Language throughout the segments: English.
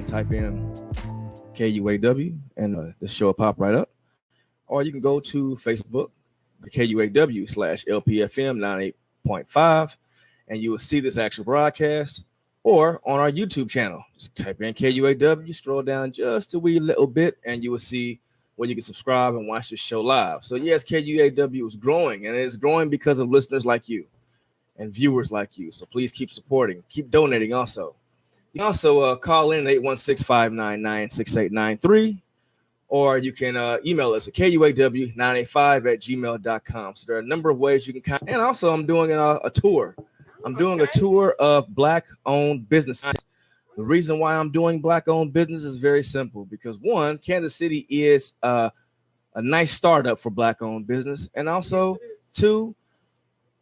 type in KUAW and the show will pop right up. Or you can go to Facebook, KUAW/LPFM 98.5, and you will see this actual broadcast. Or on our YouTube channel, just type in KUAW, scroll down just a wee little bit, and you will see where you can subscribe and watch the show live. So yes, KUAW is growing, and it is growing because of listeners like you and viewers like you. So please keep supporting, keep donating also. You can also call in at 816-599-6893, or you can email us at KUAW985@gmail.com. So there are a number of ways you can contact. And also I'm doing a tour. I'm doing a tour of Black-owned businesses. The reason why I'm doing Black-owned business is very simple, because one, Kansas City is a nice startup for Black-owned business, and also two,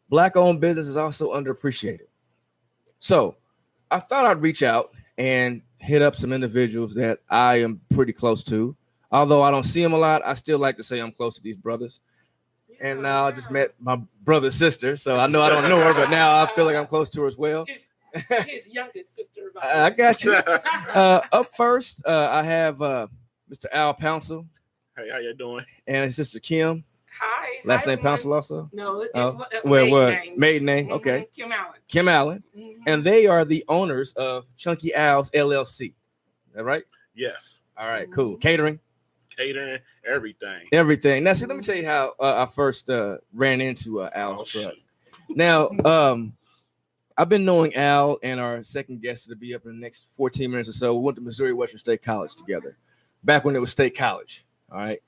Black-owned business is also underappreciated. So I thought I'd reach out and hit up some individuals that I am pretty close to. Although I don't see them a lot, I still like to say I'm close to these brothers. And now I just met my brother's sister, so I know I don't know her, but now I feel like I'm close to her as well. His youngest sister. I got you. Up first, I have Mr. Al Pouncil. Hey, how you doing? And his sister Kim. Hi. Last name Pouncil also? No, maiden name. Okay. Kim Allen. Kim Allen. Mm-hmm. And they are the owners of Chunky Owls LLC. Is that right? Yes. All right, cool. Catering, everything. Now, see, let me tell you how I first ran into Al's truck. Now, I've been knowing Al and our second guest to be up in the next 14 minutes or so. We went to Missouri Western State College together, back when it was State College. All right,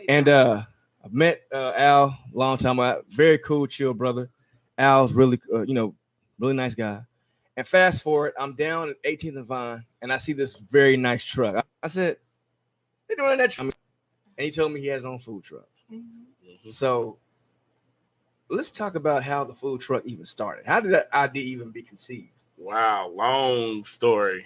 and I've met Al a long time ago. Very cool, chill brother. Al's really, really nice guy. And fast forward, I'm down at 18th and Vine, and I see this very nice truck. I said, "They're doing that truck." And he told me he has his own food truck. Mm-hmm. So let's talk about how the food truck even started. How did that idea even be conceived? Wow, long story.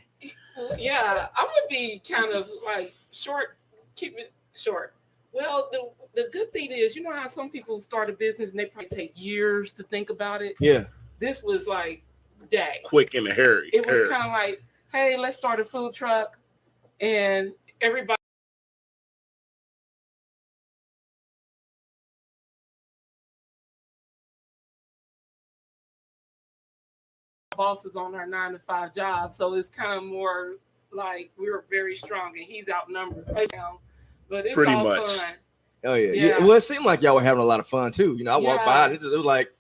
Yeah, I'm gonna be kind of like short, keep it short. Well, the good thing is, you know how some people start a business and they probably take years to think about it? Yeah. This was like day. Quick in a hurry. It was kind of like, hey, let's start a food truck. And everybody bosses on our 9-to-5 job, so it's kind of more like we were very strong and he's outnumbered right now, but it's pretty all much fun. Oh yeah. Well, it seemed like y'all were having a lot of fun too. I walked by and it was like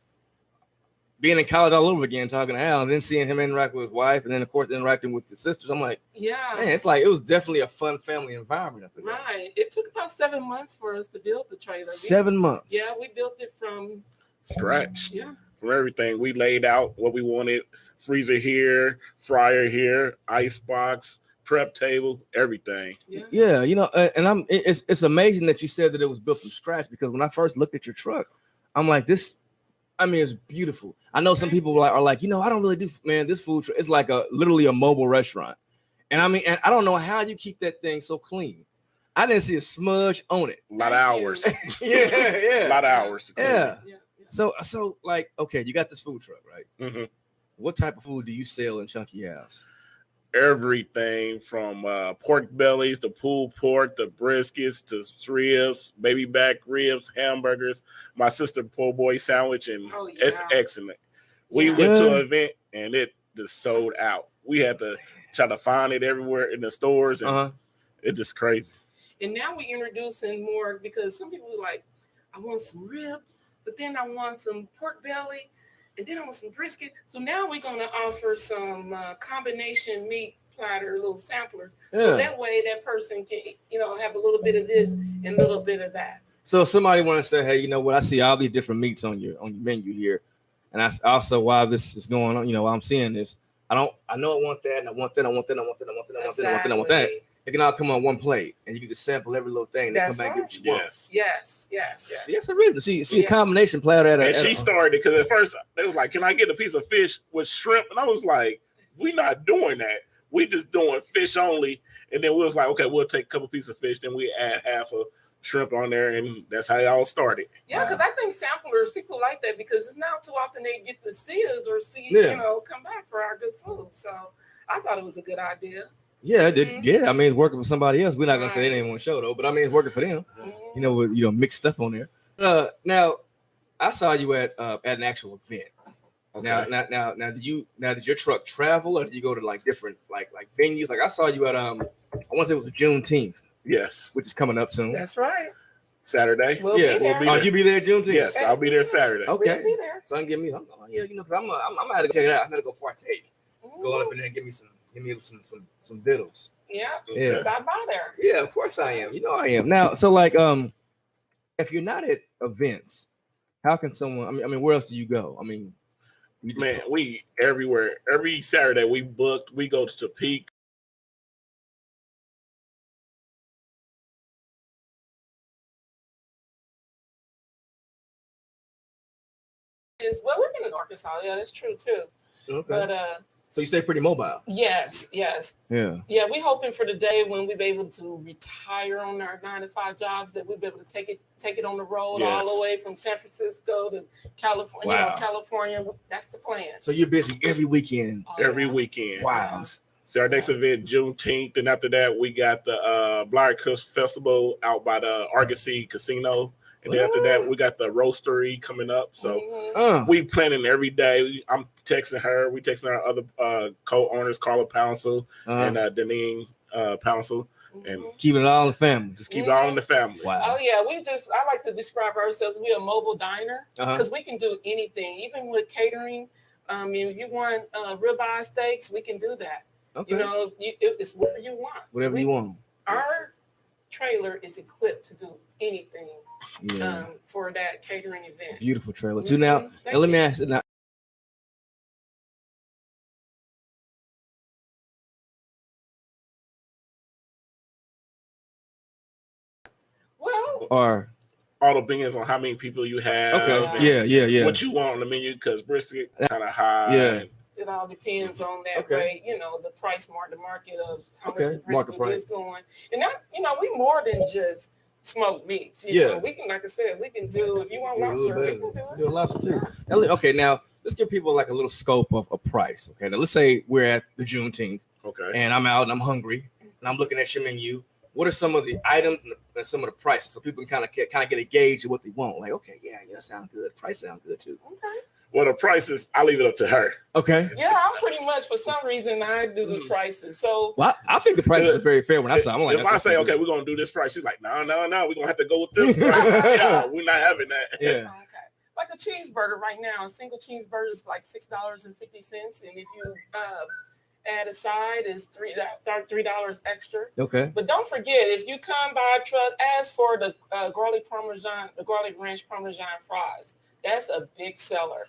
being in college all over again, talking to Al, and then seeing him interact with his wife, and then of course interacting with the sisters. I'm like, man, it's like it was definitely a fun family environment up there. Right. It took about 7 months for us to build the trailer. 7 months. Yeah, we built it from scratch. Yeah. From everything. We laid out what we wanted. Freezer here, fryer here, ice box, prep table, everything. Yeah, and it's amazing that you said that it was built from scratch, because when I first looked at your truck, I'm like, it's beautiful. I know some people are like, I don't really do, man, this food truck, it's like literally a mobile restaurant. And and I don't know how you keep that thing so clean. I didn't see a smudge on it. A lot of hours. Yeah. A lot of hours to clean. Yeah. So like, okay, you got this food truck, right? Mm-hmm. What type of food do you sell in Chunky House? Everything from pork bellies to pulled pork to briskets to ribs, baby back ribs, hamburgers. My sister po' boy sandwich, and it's excellent. We went to an event and it just sold out. We had to try to find it everywhere in the stores, and it's just crazy. And now we're introducing more, because some people are like, I want some ribs, but then I want some pork belly, and then I want some brisket. So now we're going to offer some combination meat platter, little samplers. Yeah. So that way that person can, have a little bit of this and a little bit of that. So if somebody want to say, hey, you know what? I see all these different meats on your menu here. And that's also why this is going on. While I'm seeing this, I know I want that, and I want that, I want that, I want that, I want that, I want that, I want that, I want that. It can all come on one plate, and you can just sample every little thing. That's come back right. and get what you want. Yes. See, that's a reason. See a combination platter and she started because at first they was like, "Can I get a piece of fish with shrimp?" And I was like, "We not doing that. We just doing fish only." And then we was like, "Okay, we'll take a couple pieces of fish, then we add half a shrimp on there," and that's how it all started. Yeah, because I think samplers, people like that, because it's not too often they get to see us or come back for our good food. So I thought it was a good idea. Yeah, yeah. I mean, it's working for somebody else. We're not gonna say it ain't on the show though, but I mean, it's working for them. You know, with mixed stuff on there. Now, I saw you at an actual event. Okay. Now, did your truck travel, or did you go to like different like venues? Like I saw you at I want to say it was Juneteenth. Yes, which is coming up soon. That's right. Saturday. We'll be there. Oh, you be there Juneteenth? Yes, I'll be there Saturday. Okay. We'll be there. So I can give me, I'm gonna have to check it out. I'm gonna go partake. Go up in there and give me some vittles. Yeah. Stop by there. Yeah, of course I am. You know I am. Now, so like if you're not at events, how can someone? I mean, where else do you go? I mean, we everywhere. Every Saturday we booked. We go to Peak. Well, we've been in Arkansas. Yeah, that's true too. Okay. But so you stay pretty mobile. Yes. Yeah. Yeah, we hoping for the day when we be able to retire on our 9-to-5 jobs, that we'll be able to take it on the road all the way from San Francisco to California. Wow. California. That's the plan. So you're busy every weekend. Every weekend. Wow. So our next event, Juneteenth, and after that, we got the Blind Coast Festival out by the Argosy Casino. And then after that, we got the roastery coming up. So we planning every day. I'm texting her. We texting our other co-owners, Carla Pouncil and Deneen Pouncil. And keeping it all in the family. Just keep it all in the family. Wow. Oh, yeah. I like to describe ourselves. We're a mobile diner because we can do anything, even with catering. If you want ribeye steaks, we can do that. Okay. You know, it's whatever you want. Whatever you want. Our trailer is equipped to do anything for that catering event. Beautiful trailer too. Now let me ask you now. Well, or all depends on how many people you have. Okay. Yeah. What you want on the menu, because brisket kind of high. Yeah. It all depends on that way, the price the market of how much the brisket is going. And that, we more than just smoked meats. You know, we can, like I said, we can do, if you want lobster, we can do it. Do a lobster too. Okay, now let's give people like a little scope of a price. Okay, now let's say we're at the Juneteenth. Okay. And I'm out and I'm hungry and I'm looking at your menu. What are some of the items and some of the prices so people can kind of get a gauge of what they want? Like, okay, that sounds good. Price sounds good too. Okay. Well, the prices, I leave it up to her. Okay. Yeah, I'm pretty much, for some reason, I do the prices. So, I think the prices are very fair. When I saw, I'm like, if I say, okay, we're gonna do this price, she's like, no, we're gonna have to go with this price. Yeah, we're not having that. Yeah. Okay. Like a cheeseburger right now, a single cheeseburger is like $6.50, and if you add a side, is $3 extra. Okay. But don't forget, if you come by a truck, ask for the garlic ranch parmesan fries. That's a big seller.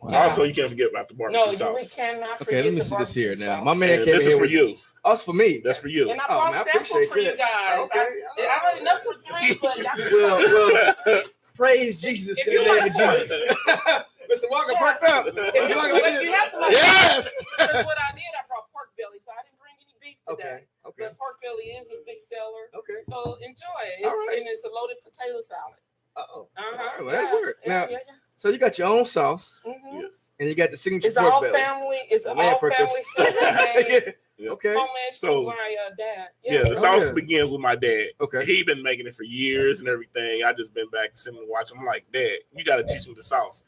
Wow. Also, you can't forget about the barbecue sauce. We cannot forget. Okay, let me see this here now. My man came this here is for you. Oh, it's for me. That's for you. And I brought samples for you guys. Okay. I had enough for 3, but well, praise Jesus in the name of Jesus. Mr. Walker, perked up. Mr. Walker, like this. Yes. That's what I did. I brought pork belly, so I didn't bring any beef today. Okay. But pork belly is a big seller. Okay. So enjoy it. And it's a loaded potato salad. Uh-oh. Well, that worked. Now, so you got your own sauce, yes, and you got the signature it's pork all belly. family. It's all family salad. Okay. Homemade so, my dad. The sauce begins with my dad. Okay. He been making it for years and everything. I just been back sitting and watching. I'm like, Dad, you got to teach me the sauce.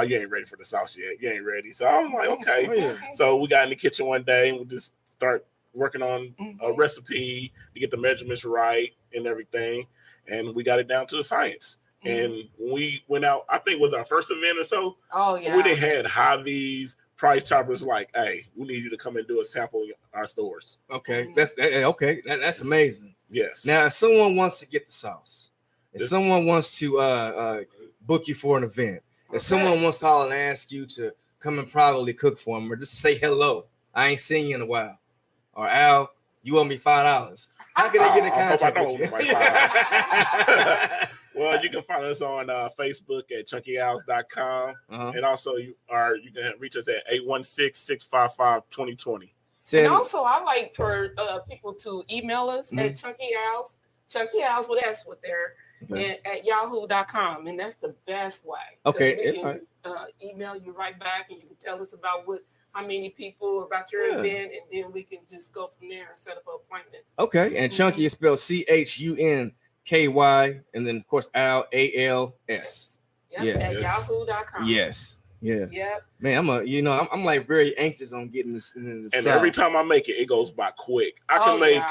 You ain't ready for the sauce yet. You ain't ready. So I'm like, okay. So we got in the kitchen one day and we just start working on a recipe to get the measurements right and everything. And we got it down to the science. And when we went out, I think it was our first event or so. Oh, yeah. We done had Javi's, Price Choppers like, hey, we need you to come and do a sample in our stores. Okay. That's amazing. Yes. Now, if someone wants to get the sauce, if someone wants to book you for an event, if someone wants to call and ask you to come and privately cook for them or just say hello, I ain't seen you in a while. Or Al, you owe me $5. How can they get in contact with you? Well, you can find us on Facebook at chunkyowls.com. And also you can reach us at 816-655-2020. And also I like for people to email us at Chunky Owls with S with their and at yahoo.com, and that's the best way. Okay, we can email you right back, and you can tell us about how many people, about your event, and then we can just go from there and set up an appointment. Okay, and Chunky is spelled CHUNKY, and then of course ALS. Yes. At yahoo.com. Yes. Yeah. Yep. Man, I'm like very anxious on getting this. And every time I make it, it goes by quick. I can make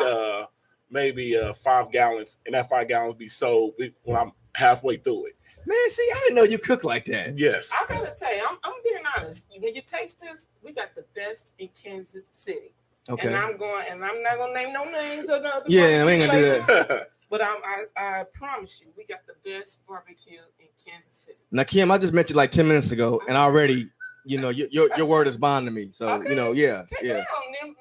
maybe 5 gallons, and that 5 gallons be sold when I'm halfway through it. Man, see, I didn't know you cook like that. Yes. I gotta say, I'm being honest. When you taste this, we got the best in Kansas City. Okay. And I'm not gonna name no names or the other. Yeah, we ain't gonna do that. But I promise you, we got the best barbecue in Kansas City. Now, Kim, I just met you like 10 minutes ago, and already, your word is bond to me. So, Take it out, and then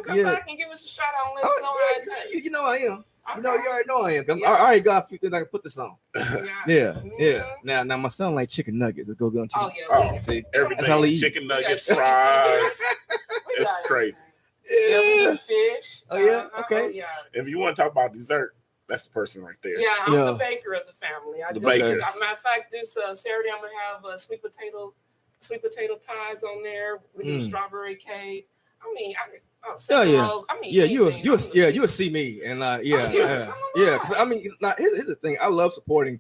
come back and give us a shout out and let us know how it tastes. You know I am. Okay. You already know I am. I already got a few things I can put this on. Yeah. Now my son like chicken nuggets. Let's go on chicken. See, everything. Chicken nuggets, fries. It's crazy. Yeah, we do fish. Okay. If you want to talk about dessert, that's the person right there. Yeah, I'm the baker of the family. Matter of fact, this Saturday I'm gonna have sweet potato pies on there. We do strawberry cake. You'll see me, and because here's the thing. I love supporting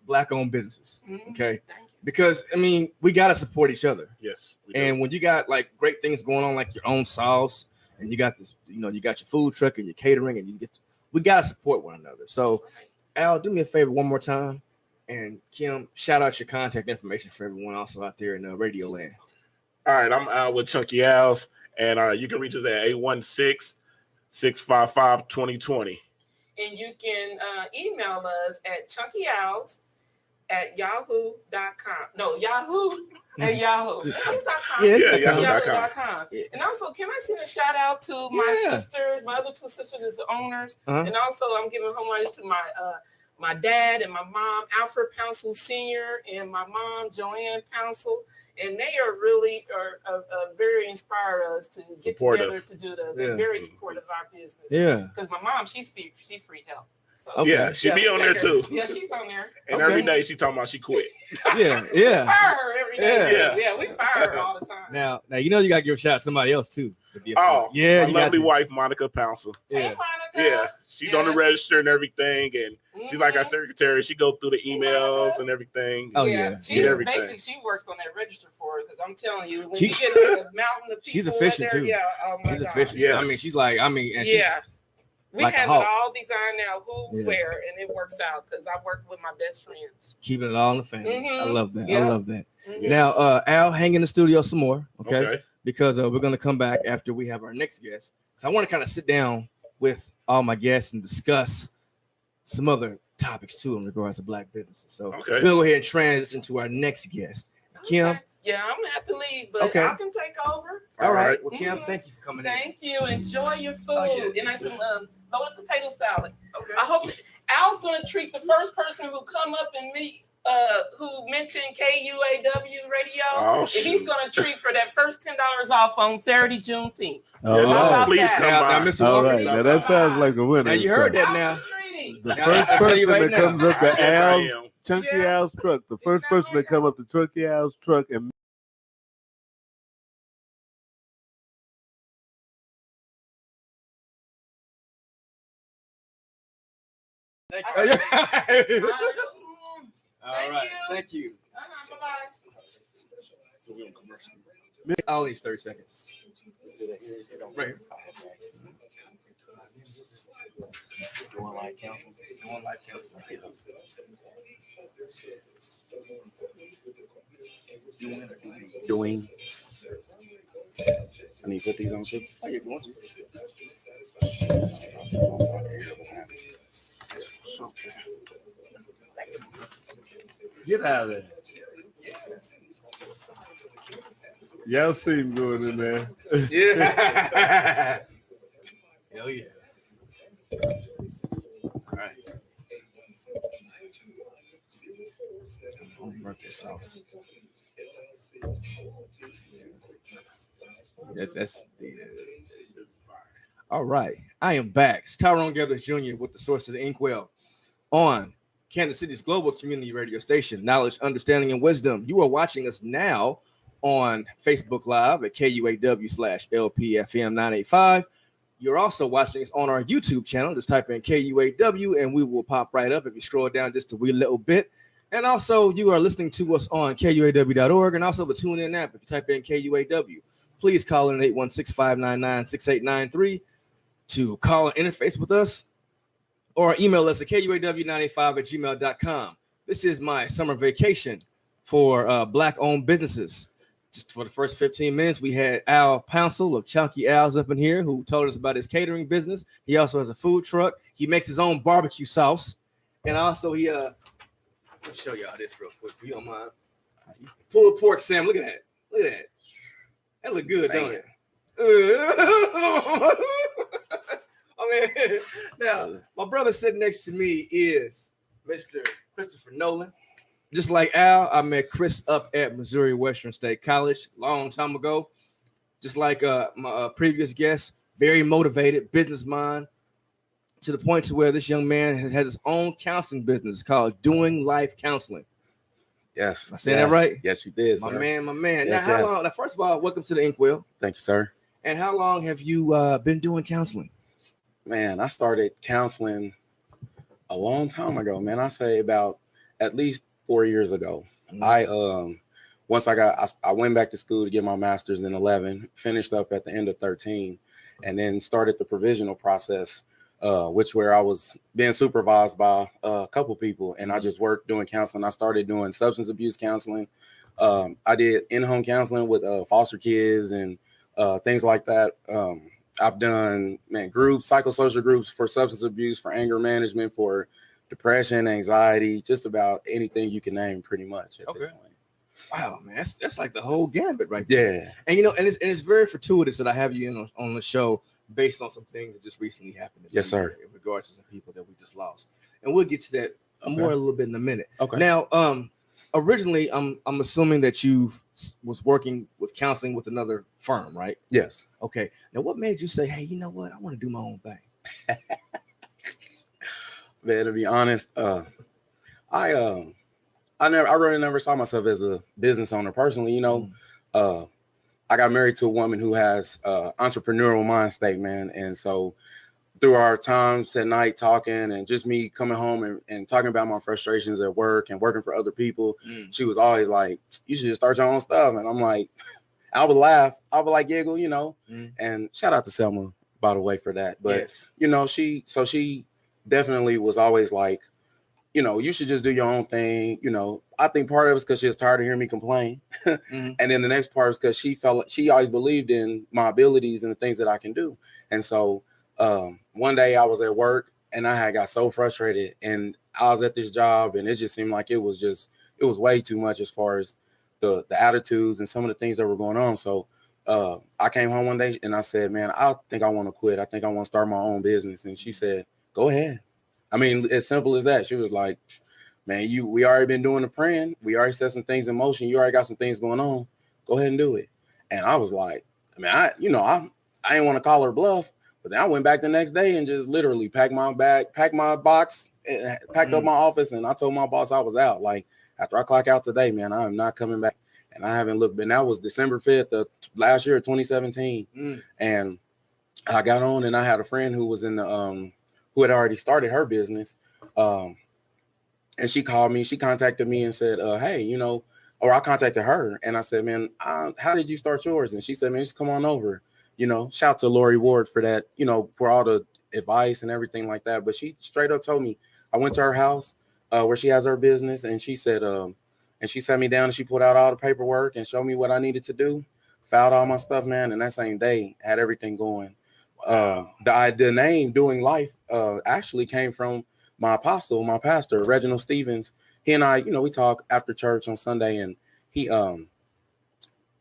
Black-owned businesses. Okay, because we gotta support each other. Yes, and when you got like great things going on, like your own sauce, and you got this, you got your food truck and your catering, and we gotta support one another. So, Al, do me a favor one more time, and Kim, shout out your contact information for everyone also out there in Radio Land. All right, I'm out with Chunky Owls, and you can reach us at 816-655-2020. And you can email us at chunkyowls@yahoo.com. No, Yahoo at Yahoo. Yahoo.com. And also, can I send a shout out to my sisters? My other 2 sisters is the owners. And also, I'm giving homage to my dad and my mom, Alfred Pouncil Sr., and my mom, Joanne Pouncil. And they are really very inspired us to get together to do this. They're very supportive of our business. Yeah. Because my mom, she's free help. So, she be on there too. Yeah, she's on there. And every day she talking about she quit. Yeah. We fire her every day. Yeah, we fire her all the time. Now you gotta give a shout out to somebody else too. My lovely wife, Monica Pouncil. Hey, Monica. Yeah, she's on the register and everything, and she's like our secretary. She go through the emails and everything. She works on that register for us, because I'm telling you, when you get like a mountain of people, she's efficient too. She's efficient. Yes. She's like, we like have it all designed now, who's where, and it works out because I work with my best friends. Keeping it all in the family. I love that. I love that. Now, Al, hang in the studio some more, okay? Because we're going to come back after we have our next guest. So I want to kind of sit down with all my guests and discuss some other topics too in regards to Black businesses. So we're going to go ahead and transition to our next guest. Kim? Yeah, I'm gonna have to leave, but I can take over. All right. Well, Kim, thank you for coming in. Thank you. Enjoy your food. And I some loaded potato salad. Okay. I hope Al's gonna treat the first person who come up and meet who mentioned KUAW radio. And he's gonna treat for that first $10 off on Saturday, Juneteenth. Please come by. Now, Mr. Walker, now that sounds like a winner. Now you heard that now. The first person that comes up to Al's Chunky Owl's truck, the first person that come up to Chunky Owl's truck and All right. Thank you. Bye-bye. I'll leave 30 seconds. Right here. Doing live council. Doing. I need to put these on too. Oh, you're going to. get out of there. Y'all see him going in there. Yeah. Hell yeah. All right. Birthday sauce. That's all right. I am back. It's Tyrone Gathers Jr. with the source of the Inkwell. on Kansas City's global community radio station, Knowledge, Understanding, and Wisdom. You are watching us now on Facebook Live at KUAW/LPFM985. You're also watching us on our YouTube channel. Just type in KUAW and we will pop right up if you scroll down just a wee little bit. And also, you are listening to us on KUAW.org and also the TuneIn app. If you type in KUAW, please call in 816-599-6893 to call and interface with us, or email us at KUAW985@gmail.com. This is my summer vacation for Black-owned businesses. Just for the first 15 minutes, we had Al Pouncil of Chunky Al's up in here who told us about his catering business. He also has a food truck. He makes his own barbecue sauce. And also let me show y'all this real quick. If you don't mind. Pulled pork Sam. Look at that. Look at that. That look good, don't it? I mean, now my brother sitting next to me is Mr. Christopher Nolan. Just like Al, I met Chris up at Missouri Western State College a long time ago. Just like my previous guest, very motivated business mind, to the point to where this young man has his own counseling business called Doing Life Counseling. Yes. Am I saying that right? Yes, you did, my sir. man. Yes, now, how long? Now, first of all, welcome to the Inkwell. Thank you, sir. And how long have you been doing counseling? Man, I started counseling a long time ago, man. I say about at least 4 years ago. Mm-hmm. I went back to school to get my master's in 11, finished up at the end of 13, and then started the provisional process, where I was being supervised by a couple people, and I just worked doing counseling. I started doing substance abuse counseling. I did in-home counseling with foster kids and things like that. I've done groups, psychosocial groups for substance abuse, for anger management, for depression, anxiety, just about anything you can name, pretty much. At this point. Wow, man, that's like the whole gambit right there. Yeah, and it's very fortuitous that I have you on the show based on some things that just recently happened. Yes, sir. In regards to some people that we just lost, and we'll get to that more a little bit in a minute. Okay. Now, originally, I'm assuming that you was working with counseling with another firm, right? Yes. Okay. Now, what made you say, "Hey, you know what? I want to do my own thing"? Man, to be honest, I really never saw myself as a business owner personally. You know, I got married to a woman who has entrepreneurial mind state, man, and so through our times at night talking and just me coming home and talking about my frustrations at work and working for other people, she was always like, "You should just start your own stuff." And I'm like, I would laugh, I would like giggle, you know. And shout out to Selma, by the way, for that. But yes. You know, she definitely was always like, you know, you should just do your own thing. You know, I think part of it was because she was tired of hearing me complain. And then the next part was because she felt like she always believed in my abilities and the things that I can do. And so one day I was at work and I had got so frustrated, and I was at this job and it just seemed like it was way too much as far as the attitudes and some of the things that were going on. So I came home one day and I said, "Man, I think I want to quit. I think I want to start my own business." And she said, "Go ahead." I mean, as simple as that. She was like, "Man, we already been doing the praying. We already set some things in motion. You already got some things going on. Go ahead and do it." And I was like, I mean, I didn't want to call her bluff, but then I went back the next day and just literally packed my bag, packed my box, and packed up my office. And I told my boss I was out. Like, after I clock out today, man, I am not coming back. And I haven't looked. And that was December 5th of last year, 2017. And I got on, and I had a friend who was in the who had already started her business. And she called me, she contacted me and said, "Hey, you know," or I contacted her and I said, "Man, how did you start yours?" And she said, "Man, just come on over." You know, shout out to Lori Ward for that, you know, for all the advice and everything like that. But she straight up told me, I went to her house where she has her business, and she said, and she sat me down and she pulled out all the paperwork and showed me what I needed to do, filed all my stuff, man. And that same day had everything going. The name Doing Life actually came from my apostle, my pastor, Reginald Stevens. He and I, you know, we talk after church on Sunday, and he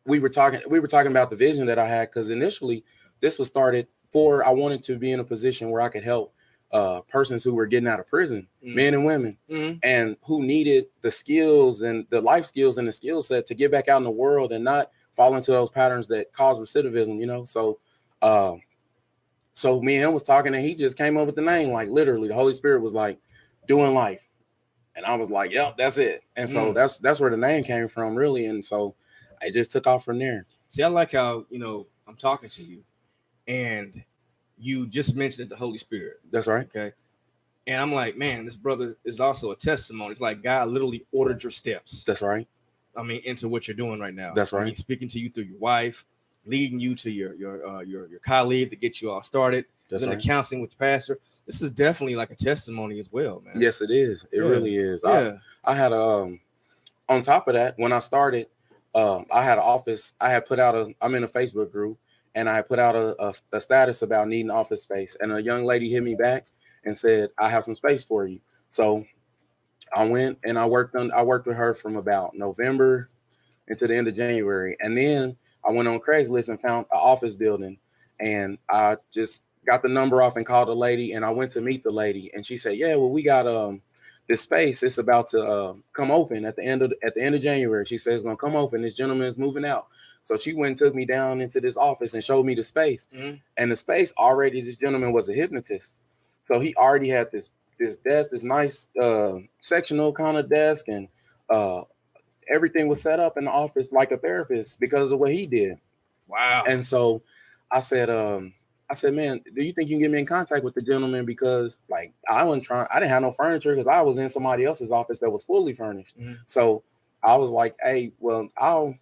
we were talking about the vision that I had, because initially this was started for, I wanted to be in a position where I could help persons who were getting out of prison, men and women, and who needed the skills and the life skills and the skill set to get back out in the world and not fall into those patterns that cause recidivism, you know. So me and him was talking, and he just came up with the name. Like, literally, the Holy Spirit was like, doing life. And I was like, yep, that's it. And so that's where the name came from, really. And so I just took off from there. See, I like how, I'm talking to you and you just mentioned the Holy Spirit. That's right. Okay. And I'm like, man, this brother is also a testimony. It's like God literally ordered your steps. That's right. I mean, into what you're doing right now. That's right. I mean, speaking to you through your wife, leading you to your colleague to get you all started. That's then right. the counseling with the pastor. This is definitely like a testimony as well, man. Yes, it is. It really is. Yeah. I had on top of that, when I started, I had an office. I had put out I'm in a Facebook group, and I had put out a status about needing office space. And a young lady hit me back and said, I have some space for you. So I went and I worked with her from about November into the end of January. And then I went on Craigslist and found an office building, and I just got the number off and called the lady, and I went to meet the lady, and she said, yeah, well, we got this space. It's about to come open at the end of January. She says it's gonna come open. This gentleman is moving out. So she went and took me down into this office and showed me the space. And the space already, this gentleman was a hypnotist. So he already had this desk, this nice sectional kind of desk, and everything was set up in the office like a therapist because of what he did. Wow. And so I said, man, do you think you can get me in contact with the gentleman? Because like I didn't have no furniture because I was in somebody else's office that was fully furnished. So I was like, hey, well, I'll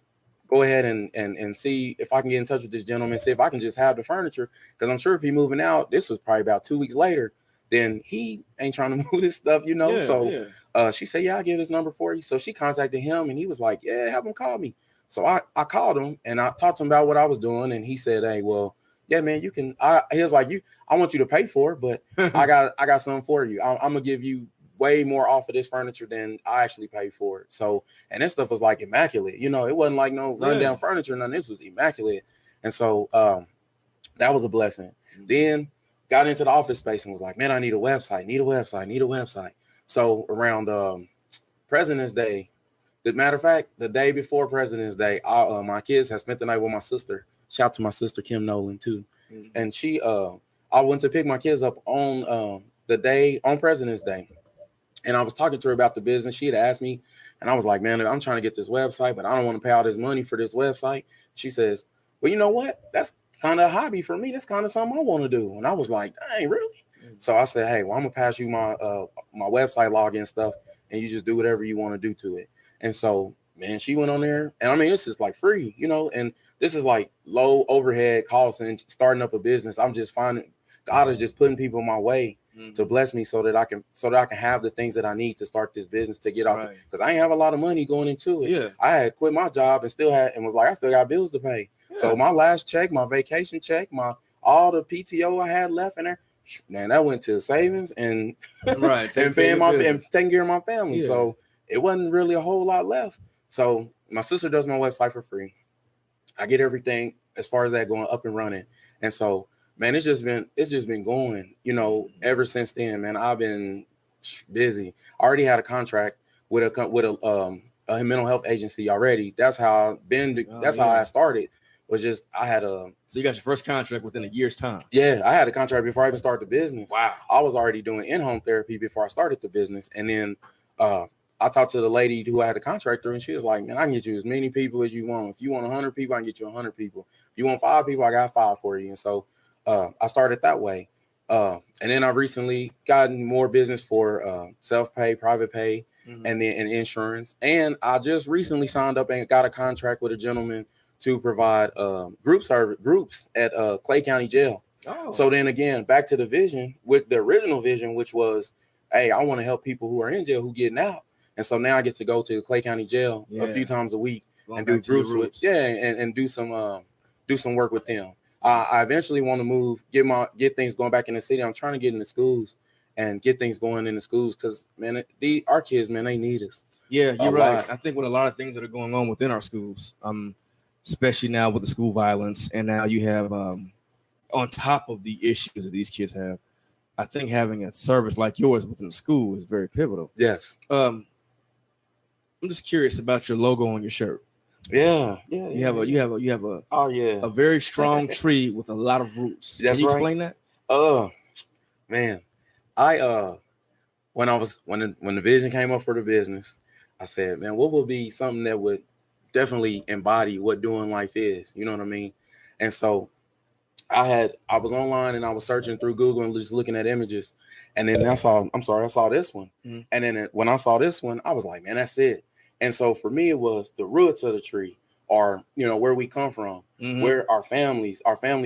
go ahead and see if I can get in touch with this gentleman, see if I can just have the furniture. Because I'm sure if he's moving out, this was probably about 2 weeks later, then he ain't trying to move this stuff, she said, yeah, I'll give his number for you. So she contacted him, and he was like, yeah, have him call me. So I called him, and I talked to him about what I was doing, and he said, hey, well, yeah, man, you can. He was like, I want you to pay for it, but I got something for you. I'm gonna give you way more off of this furniture than I actually paid for it. So, and this stuff was like immaculate. It wasn't like no rundown furniture. None. This was immaculate. And so that was a blessing. Then got into the office space and was like, man, I need a website. So around President's Day, as a matter of fact, the day before President's Day, my kids had spent the night with my sister. Shout out to my sister Kim Nolan too. And she I went to pick my kids up on the day on President's Day, and I was talking to her about the business. She had asked me, and I was like, man, I'm trying to get this website, but I don't want to pay all this money for this website. She says, well, you know what, that's kind of a hobby for me. That's kind of something I want to do. And I was like, dang, really? So I said, hey, well, I'm gonna pass you my website login stuff, and you just do whatever you want to do to it. And so, man, she went on there, and I mean, this is like free, and this is like low overhead costs and starting up a business. I'm just finding God is just putting people my way to bless me so that I can have the things that I need to start this business, to get off, because I ain't have a lot of money going into it. Yeah. I had quit my job and was like, I still got bills to pay. Yeah. So my last check, my vacation check, all the PTO I had left in there, man, that went to savings and and taking care of my family. Yeah. So it wasn't really a whole lot left. So my sister does my website for free. I get everything as far as that going up and running. And so, man, it's just been going, ever since then, man. I've been busy. I already had a contract with a mental health agency already. That's how how I started. Was just So you got your first contract within a year's time? Yeah, I had a contract before I even started the business. Wow. I was already doing in-home therapy before I started the business. And then I talked to the lady who I had a contract through, and she was like, man, I can get you as many people as you want. If you want 100 people, I can get you 100 people. If you want 5 people, I got 5 for you. And so I started that way. And then I recently gotten more business for self-pay, private pay, and insurance. And I just recently signed up and got a contract with a gentleman to provide groups at Clay County Jail. Oh. So then again, back to the vision, with the original vision, which was, hey, I want to help people who are in jail who getting out. And so now I get to go to the Clay County Jail a few times a week and do groups and do some work with them. I eventually want to move, get things going back in the city. I'm trying to get into schools and get things going in the schools because, man, our kids, man, they need us. Yeah, you're right. I think with a lot of things that are going on within our schools, especially now with the school violence, and now you have on top of the issues that these kids have, I think having a service like yours within the school is very pivotal. Yes. I'm just curious about your logo on your shirt. Yeah. You have a a very strong tree with a lot of roots. That's Can you explain that? Man, when the vision came up for the business, I said, man, what would be something that would definitely embody what doing life is? You know what I mean? And so I was online and I was searching through Google and just looking at images. And then I saw this one. Mm-hmm. And then when I saw this one, I was like, man, that's it. And so for me, it was the roots of the tree, or, you know, where we come from, mm-hmm. where our family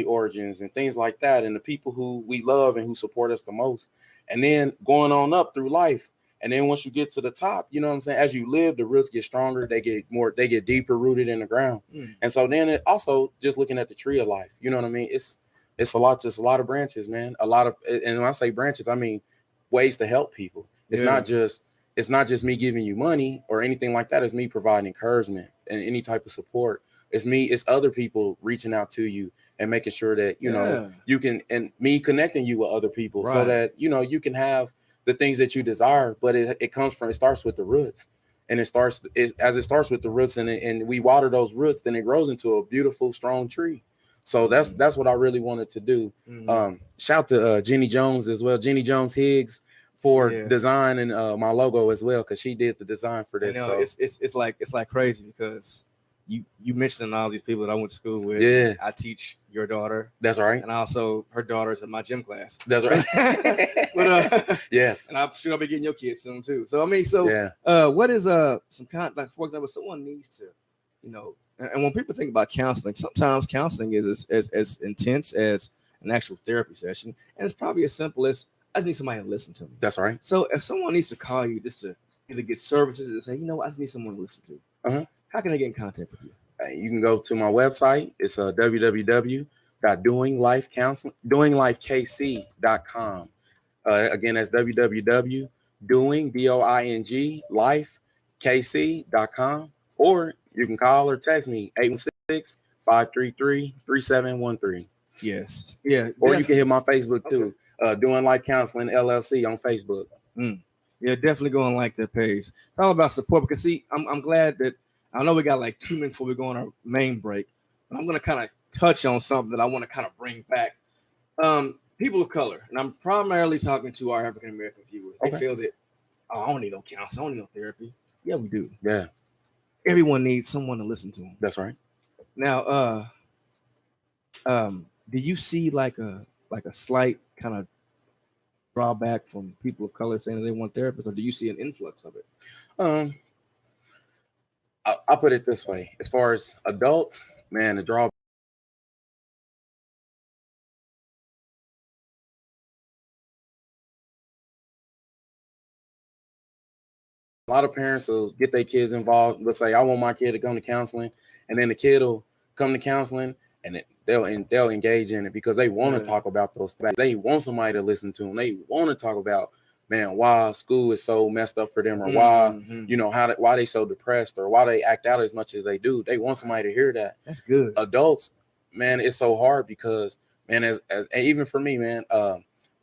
origins and things like that, and the people who we love and who support us the most. And then going on up through life. And then once you get to the top, you know what I'm saying? As you live, the roots get stronger. They get deeper rooted in the ground. Mm. And so then it also just looking at the tree of life, you know what I mean? It's a lot of branches, man. And when I say branches, I mean ways to help people. It's not just me giving you money or anything like that. It's me providing encouragement and any type of support. It's other people reaching out to you and making sure that, you know, you can, and me connecting you with other people so that, you know, you can have the things that you desire, but it starts with the roots, and it starts with the roots, and we water those roots, then it grows into a beautiful, strong tree. So that's what I really wanted to do. Mm-hmm. Shout to Jenny Jones as well, Jenny Jones Higgs, for designing my logo as well, because she did the design for this. You know, so it's like crazy because you mentioned all these people that I went to school with. Yeah, I teach your daughter. That's right. And also her daughter's in my gym class. That's right. But, yes. And I'm sure I'll be getting your kids soon too. So I mean, what is some kind, like, for example, someone needs to, you know, and when people think about counseling, sometimes counseling is as intense as an actual therapy session, and it's probably as simple as I just need somebody to listen to me. That's right. So if someone needs to call you just to either get services or say, you know what, I just need someone to listen to. Uh-huh. How can I get in contact with you? You can go to my website. It's www.doinglifekc.com. Again, that's www.doinglifekc.com. Or you can call or text me 816-533-3713. Yes. Yeah. Or you can hit my Facebook too. Doing Life Counseling LLC on Facebook. Yeah, definitely go and like that page. It's all about support, because see, I'm glad that I know we got like 2 minutes before we go on our main break, but I'm going to kind of touch on something that I want to kind of bring back. People of color, and I'm primarily talking to our African American viewers. They feel that, I don't need no counseling, I don't need no therapy. Yeah, we do. Yeah. Everyone needs someone to listen to them. That's right. Now, do you see like a slight kind of drawback from people of color saying that they want therapists, or do you see an influx of it? I'll put it this way: as far as adults, man, the drawback. A lot of parents will get their kids involved. Let's say I want my kid to come to counseling, and then the kid will come to counseling, and they'll engage in it because they want to talk about those things. They want somebody to listen to them. They want to talk about, man, why school is so messed up for them, or why, you know, why they so depressed, or why they act out as much as they do. They want somebody to hear that. That's good. Adults, man, it's so hard because, man, as even for me, man,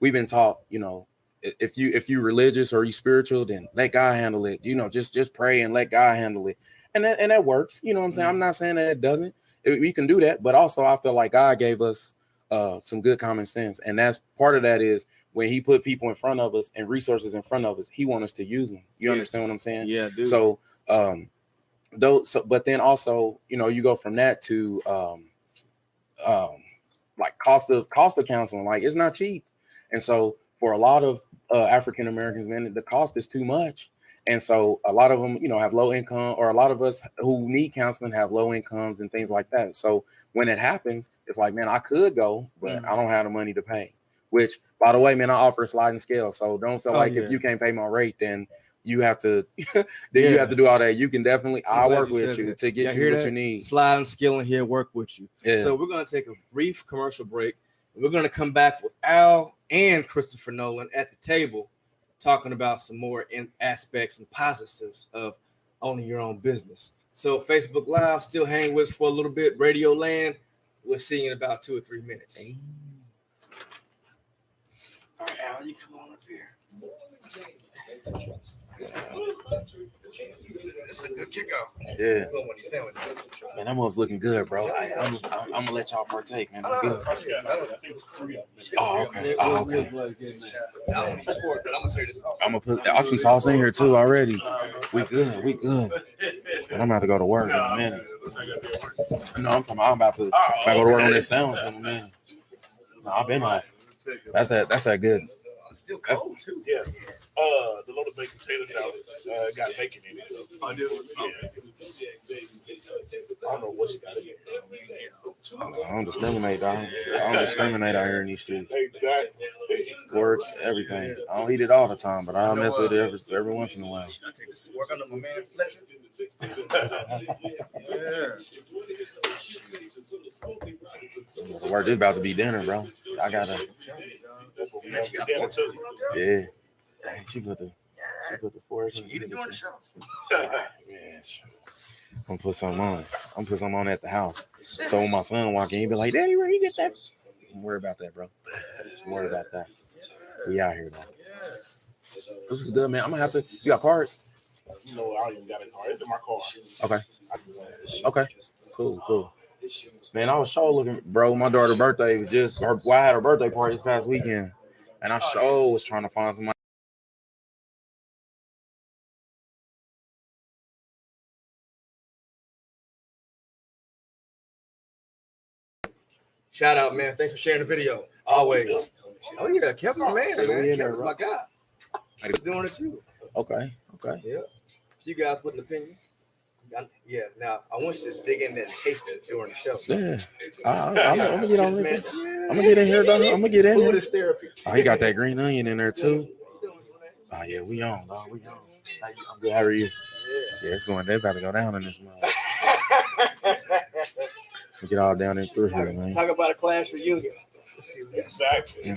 we've been taught, you know, if you religious or you spiritual, then let God handle it. You know, just pray and let God handle it, and that works. You know what I'm saying? I'm not saying that it doesn't. We can do that, but also I feel like God gave us some good common sense, and that's part of that is when He put people in front of us and resources in front of us, He wants us to use them. You understand what I'm saying? Yeah, dude. So, but then also, you know, you go from that to like cost of counseling. Like, it's not cheap, and so for a lot of African Americans, man, the cost is too much. And so a lot of them, you know, have low income, or a lot of us who need counseling have low incomes and things like that. So when it happens, it's like, man, I could go, but I don't have the money to pay. Which, by the way, man, I offer a sliding scale. So don't feel like if you can't pay my rate, then you have to you have to do all that. You can definitely, I'll work with you to get you what you need. Sliding scale in here, work with you. Yeah. So we're going to take a brief commercial break. We're going to come back with Al and Christopher Nolan at the table, talking about some more aspects and positives of owning your own business. So Facebook Live, still hang with us for a little bit. Radio Land, we'll see you in about 2 or 3 minutes. All right, Al, you come on up here. It's a good kickoff. Yeah. Man, that one's looking good, bro. I'm gonna let y'all partake, man. I'm good. Oh, okay. Oh, okay. I'm gonna tell you this. I'm gonna put some sauce in here too already. We good. And I'm about to go to work in a minute. No, I'm about to go to work on this sandwich in a minute. No, I've been off. That's that good. It's still cold too. Yeah. The loaded baked potato salad got bacon in it. So I do. I don't know what she got in it. I don't discriminate, dog. I don't discriminate out here in these streets. Exactly. Work, everything. I don't eat it all the time, but I'll mess with it every once in a while. I take this to work. I know my man Fletcher. The work is about to be dinner, bro. I gotta. That's what we have for dinner too. Yeah. Dang, she put the fork in. Eat it during the show. Yeah, I'm gonna put something on. I'm gonna put something on at the house. So when my son walk in, he be like, "Daddy, where you get that?" Don't worry about that, bro. Don't worry about that. We out here, though. This is good, man. I'm gonna have to. You got cards? No, I don't even got a car. It's in my car. Okay. Cool. Man, I was sure looking, bro. My daughter's birthday was just. I had her birthday party this past weekend, and I sure was trying to find somebody. Shout out, man. Thanks for sharing the video. Always. Oh yeah, Kevin, man. Yeah, Kevin's my guy. He's doing it too. Okay. Yeah. If you guys with an opinion. Yeah. Now I want you to dig in there and taste it during the show. Yeah. I'm gonna get on it. I'm gonna get in here, though. I'm gonna get in Food here. is therapy. Oh, he got that green onion in there too. Oh yeah, we on, dog. We on. I'm good. How are you? Yeah, it's going. They about to go down in this month. We get all down in through here, man. Talk about a class reunion. Exactly. Yeah.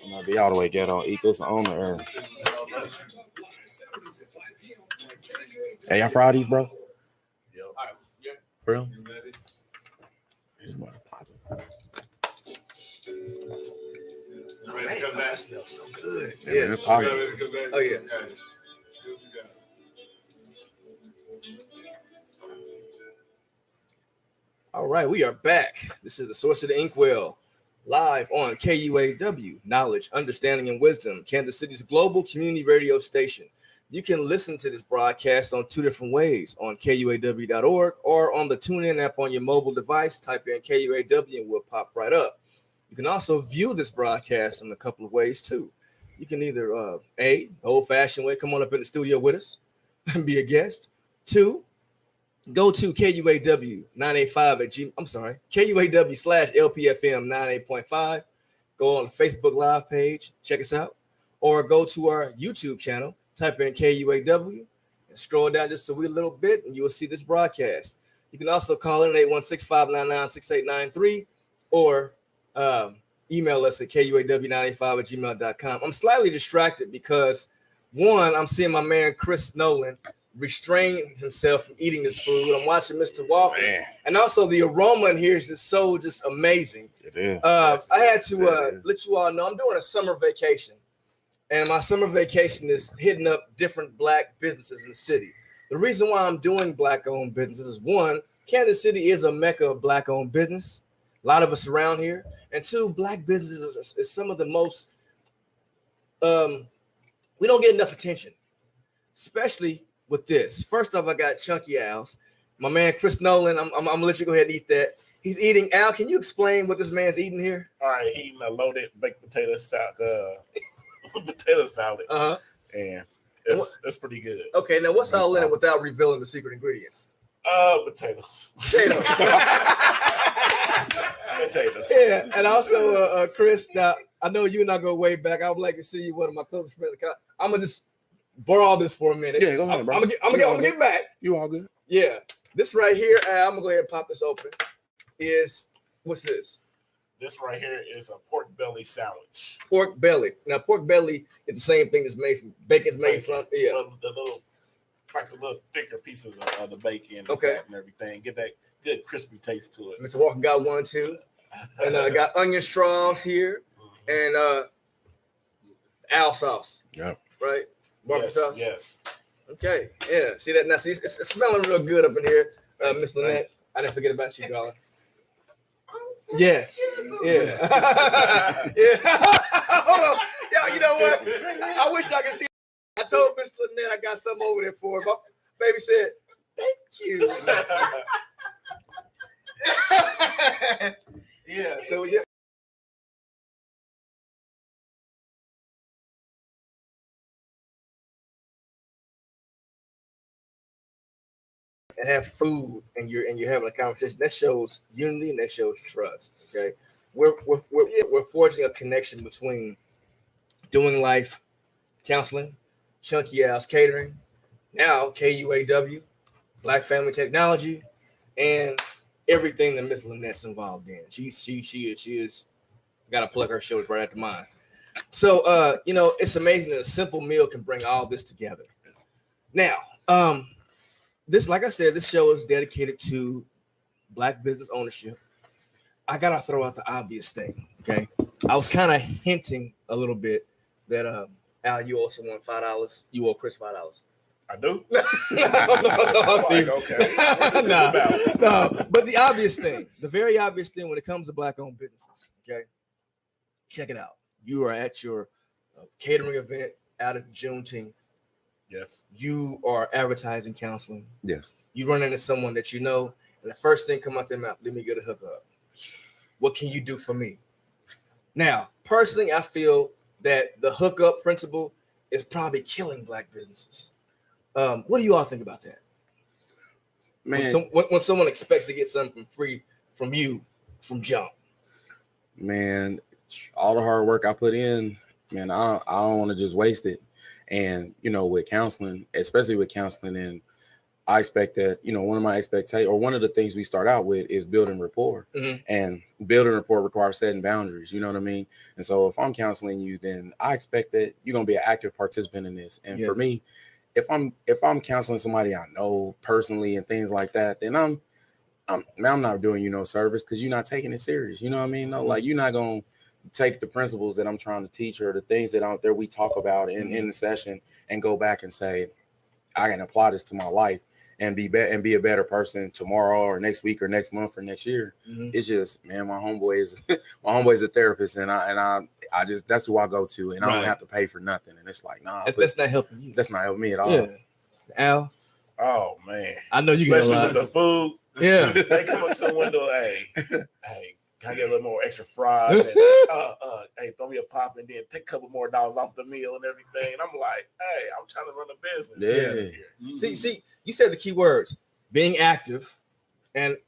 I'm gonna be all the way ghetto. Eat this on the earth. Hey, y'all fried these, bro? Yep. For real? Man, that smells so good. Yeah, it's popping. Oh yeah. All right, we are back. This is the Source of the Inkwell, live on KUAW, Knowledge, Understanding, and Wisdom, Kansas City's global community radio station. You can listen to this broadcast on two different ways, on KUAW.org or on the TuneIn app on your mobile device. Type in KUAW and we'll pop right up. You can also view this broadcast in a couple of ways too. You can either the old-fashioned way, come on up in the studio with us and be a guest. 2, go to KUAW 985 at G. I'm sorry, KUAW/LPFM 98.5. Go on the Facebook Live page, check us out, or go to our YouTube channel. Type in KUAW and scroll down just a wee little bit, and you will see this broadcast. You can also call in at 816-599-6893 or email us at KUAW95@gmail.com. I'm slightly distracted because, one, I'm seeing my man Chris Nolan restrain himself from eating this food. I'm watching Mr. Walker, and also the aroma in here is just amazing. It is. I had to let you all know I'm doing a summer vacation, and my summer vacation is hitting up different Black businesses in the city. The reason why I'm doing Black-owned businesses is, one, Kansas City is a mecca of Black-owned business. A lot of us around here. And 2, Black businesses is some of the most, we don't get enough attention, especially with this. First off, I got Chunky Al's. My man, Chris Nolan, I'm gonna let you go ahead and eat that. He's eating. Al, can you explain what this man's eating here? All right, he eating a loaded baked potato salad. Potato salad. And it's pretty good. Okay, now what's all in it without revealing the secret ingredients? Potatoes. Potatoes. Potatoes. Yeah, and also Chris. Now I know you and I go way back. I would like to see you one of my closest friends. I'm gonna just borrow this for a minute. Yeah, go ahead, bro. I'm gonna get back. You all good? Yeah, this right here. I'm gonna go ahead and pop this open. What's this? This right here is a pork belly sandwich. Pork belly. Now, pork belly is the same thing that's made from bacon's made from. Yeah. The little thicker pieces of the bacon, the okay, fat and everything. Get that good crispy taste to it. Mr. Walker got one too, and I got onion straws here, and Al sauce. Yeah. Right? Barbecue sauce? Yes. Okay. Yeah. See that now? See, it's smelling real good up in here, Miss Lyne't. I didn't forget about you, darling. Yes. Yeah. Yeah. Hold on. Yo, you know what? I wish I could see. I told Miss Lyne't I got something over there for her. My baby said, "Thank you." Yeah. So yeah. And have food and you're having a conversation that shows unity and that shows trust. Okay, we're forging a connection between doing life counseling, Chunky Al's catering, now KUAW, Black Family Technology, and everything that Miss Lynette's involved in. She is got to plug her shoulders right after mine. So it's amazing that a simple meal can bring all this together. Now, this, like I said, this show is dedicated to Black business ownership. I gotta throw out the obvious thing. Okay, I was kind of hinting a little bit that Al, you owe someone $5. You owe Chris $5. I do. No. But the obvious thing, the very obvious thing when it comes to Black-owned businesses. Okay, check it out. You are at your catering event out of Juneteenth. Yes. You are advertising counseling. Yes. You run into someone that you know, and the first thing come out their mouth, let me get a hookup. What can you do for me? Now, personally, I feel that the hookup principle is probably killing Black businesses. What do you all think about that? Man, When someone expects to get something free from you from jump. Man, all the hard work I put in, man, I don't want to just waste it. And, with counseling, especially with counseling, and I expect that, one of my expectations, or one of the things we start out with is building rapport. Mm-hmm. And building rapport requires setting boundaries, you know what I mean? And so if I'm counseling you, then I expect that you're going to be an active participant in this. And for me, if I'm counseling somebody I know personally and things like that, then I'm not doing you no service because you're not taking it serious. You know what I mean? No, like, you're not going to take the principles that I'm trying to teach her, the things that out there we talk about in the session, and go back and say, I can apply this to my life and be a better person tomorrow or next week or next month or next year. Mm-hmm. It's just, man, my homeboy is a therapist, and I just, that's who I go to, and I don't have to pay for nothing. And it's like, nah, that's not helping you. That's not helping me at all. Yeah. Al? Oh man. I know you get a lot. Especially with the food. Yeah. They come up to the window, hey, can I get a little more extra fries? And hey, throw me a pop, and then take a couple more dollars off the meal and everything. And I'm like, hey, I'm trying to run a business. Yeah. Mm-hmm. See, you said the key words: being active and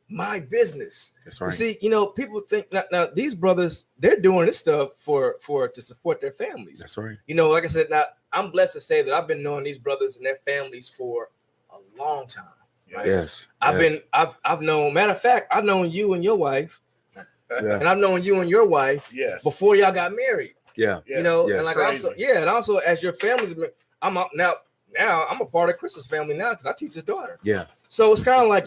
my business. That's right. See, people think now these brothers, they're doing this stuff to support their families. That's right. Like I said, now I'm blessed to say that I've been knowing these brothers and their families for a long time. Right? Yes. I've known, matter of fact, I've known you and your wife. Yeah. And I've known you and your wife before y'all got married. Yeah. And like also as your families, I'm out now I'm a part of Chris's family now because I teach his daughter. Yeah. So it's kind of like,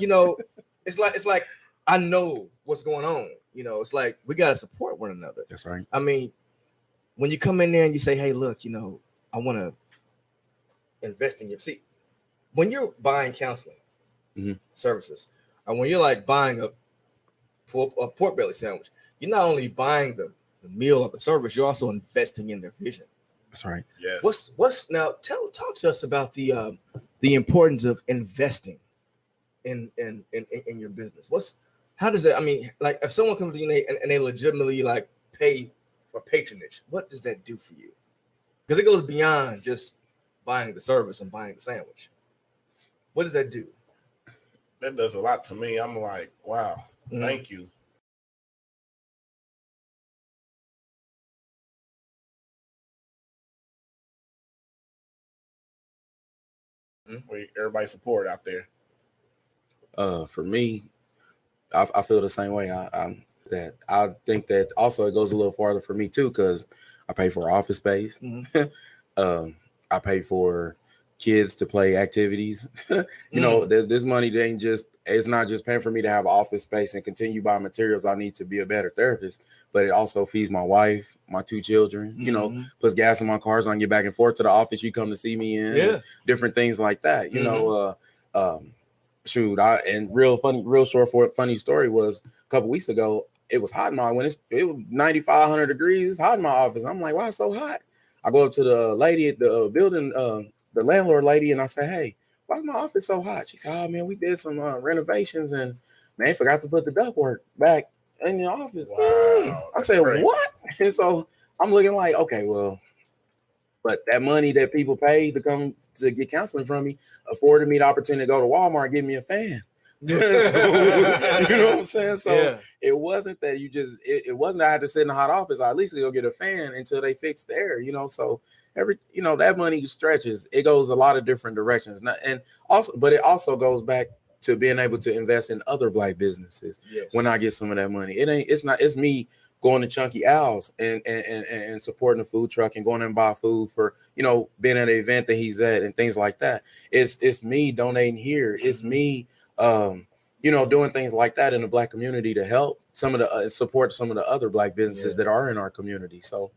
it's like I know what's going on. It's like we gotta support one another. That's right. I mean, when you come in there and you say, hey, look, I want to invest in you. See, when you're buying counseling services, and when you're like buying a pork belly sandwich, you're not only buying the meal of the service, you're also investing in their vision. That's right. Yes. What's now? Talk to us about the importance of investing in your business. How does that? I mean, like if someone comes to you and they legitimately like pay for patronage, what does that do for you? Because it goes beyond just buying the service and buying the sandwich. What does that do? That does a lot to me. I'm like, wow. Thank you. For everybody's support out there. For me, I feel the same way. I think that also it goes a little farther for me too, because I pay for office space. Mm-hmm. I pay for kids to play activities. This money ain't just it's not just paying for me to have office space and continue buying materials I need to be a better therapist, but it also feeds my wife, my 2 children, you know, puts gas in my car so I can get back and forth to the office you come to see me in, different things like that, you know. Shoot, real short for funny story was a couple weeks ago, it was hot in my, when it was 95, 100 degrees, it's hot in my office. I'm like, why it's so hot? I go up to the lady at the building, the landlord lady, and I say, hey, why is my office so hot? She said, oh man, we did some renovations and man, forgot to put the ductwork back in the office. Wow. I said, crazy. What? And so I'm looking like, okay, well, but that money that people pay to come to get counseling from me afforded me the opportunity to go to Walmart and get me a fan. So, you know what I'm saying? So it wasn't that you just, it wasn't that I had to sit in a hot office. I at least go get a fan until they fix the air, you know? So you know, that money stretches. It goes a lot of different directions. But it also goes back to being able to invest in other Black businesses when I get some of that money. It's me going to Chunky Owl's and supporting the food truck and going and buy food for, you know, being at an event that he's at and things like that. It's me donating here. It's me, you know, doing things like that in the Black community to help some of the support some of the other Black businesses that are in our community. So,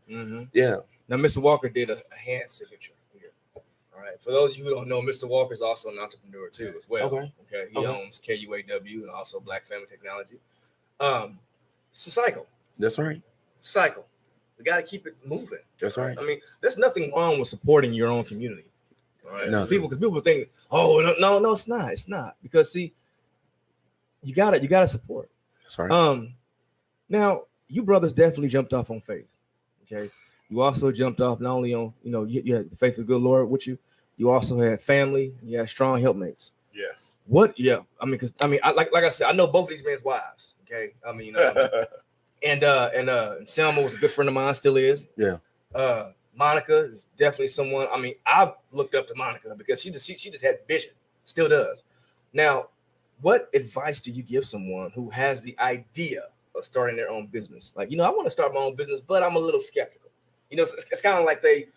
Now, Mr. Walker did a hand signature here. All right. For those of you who don't know, Mr. Walker is also an entrepreneur too, as well. Okay. He owns KUAW and also Black Family Technology. It's a cycle. That's right. Cycle. We got to keep it moving. That's right. I mean, there's nothing wrong with supporting your own community. All right. No. People think, oh no, it's not. It's not, because see, you gotta support. That's right. Now you brothers definitely jumped off on faith. Okay. You also jumped off not only on, you know, you had the faith of the good Lord with you. You also had family. You had strong helpmates. Yes. What? Yeah. I mean, because like I said, I know both of these men's wives. Okay. I mean, and Selma was a good friend of mine, still is. Yeah. Monica is definitely someone. I mean, I've looked up to Monica because she just had vision, still does. Now, what advice do you give someone who has the idea of starting their own business? Like, you know, I want to start my own business, but I'm a little skeptical. You know, it's kind of like they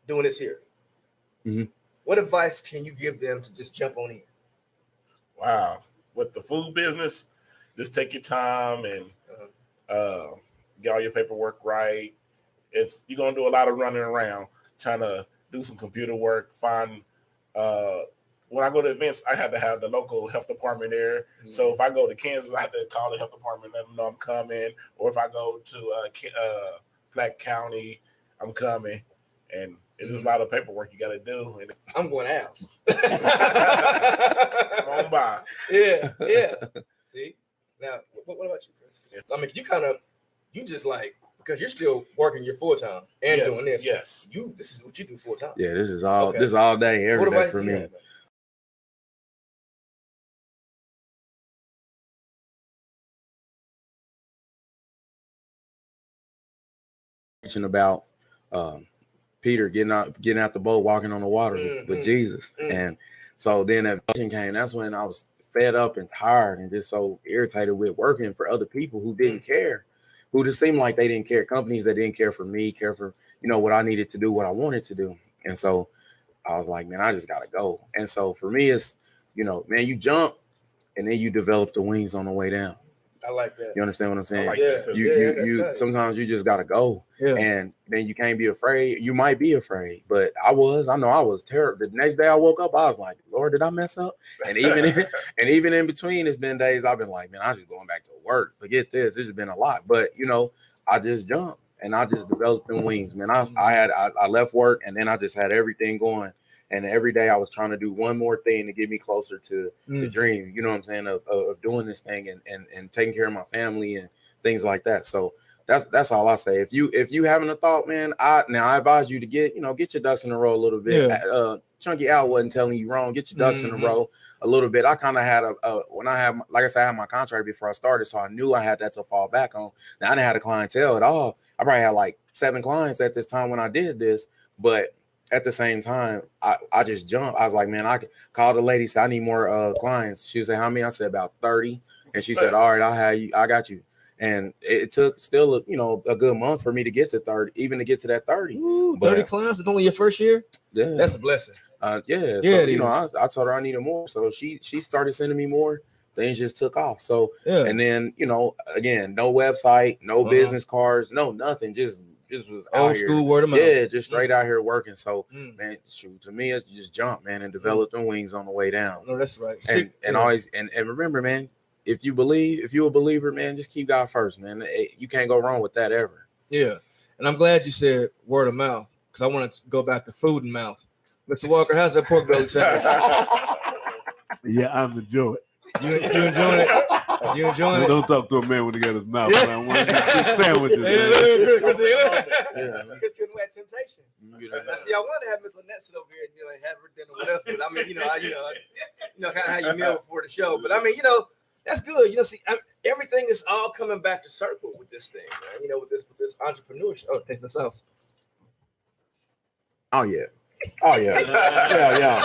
doing this here. Mm-hmm. What advice can you give them to just jump on in? Wow. With the food business, just take your time and get all your paperwork right. You're going to do a lot of running around, trying to do some computer work, find when I go to events, I had to have the local health department there. Mm-hmm. So if I go to Kansas, I have to call the health department, let them know I'm coming. Or if I go to Black County, I'm coming. And it's just a lot of paperwork you got to do. And I'm going out. Come on by. Yeah. See? Now, what about you, Chris? Yeah. I mean, you just like, because you're still working your full time and doing this. Yes. This is what you do full time. Yeah, this is all day, every day for me. About Peter getting out the boat, walking on the water with Jesus. And so then that vision came. That's when I was fed up and tired and just so irritated with working for other people who didn't care, who just seemed like they didn't care. Companies that didn't care for me, care for, you know, what I needed to do, what I wanted to do. And so I was like, man, I just gotta go. And so for me, it's, you know, man, you jump and then you develop the wings on the way down. I like that. You understand what I'm saying? Like you sometimes you just gotta go, and then you can't be afraid. You might be afraid, but I know I was terrible. The next day I woke up, I was like, Lord, did I mess up? And even in between, it's been days I've been like, man, I'm just going back to work. Forget this. It's been a lot, but you know, I just jumped and I just developed them wings, man. I left work and then I just had everything going. And every day I was trying to do one more thing to get me closer to the dream, you know what I'm saying, of doing this thing and taking care of my family and things like that. So that's all I say. If you having a thought, man, I advise you to get your ducks in a row a little bit. Yeah. Chunky Al wasn't telling you wrong. Get your ducks in a row a little bit. I kind of had when I had, like I said, I had my contract before I started, so I knew I had that to fall back on. Now I didn't have a clientele at all. I probably had like 7 clients at this time when I did this, but at the same time, I just jumped. I was like, man, I could call the lady, say I need more clients. She said, how many? I said about 30. And she said, all right, I'll have you. I got you. And it took still, a good month for me to get to 30, even to get to that 30. Ooh, 30 clients? It's only your first year? Yeah. That's a blessing. So, I told her I needed more. So she started sending me more. things just took off. So, and then, you know, again, no website, no business cards, no nothing, just was old school word of mouth. Yeah, just straight out here working. So, man, shoot, to me, it's just jump, man, and develop them wings on the way down. No, that's right. And always, and remember, man, if you're a believer, man, just keep God first, man. You can't go wrong with that ever. Yeah. And I'm glad you said word of mouth, because I want to go back to food and mouth. Mr. Walker, how's that pork belly sandwich? Yeah, I'm enjoying it. You enjoying it? You enjoying it? Don't talk to a man when he got his mouth around one of these big sandwiches. Chris couldn't let temptation. See, I wanted to have Miss Lyne't sit over here and have her dinner with us, but I mean, kind of how you meal before the show. But I mean, that's good. See, everything is all coming back to circle with this thing, man. With this entrepreneurship. Oh, taste the sauce. Oh yeah. Yeah.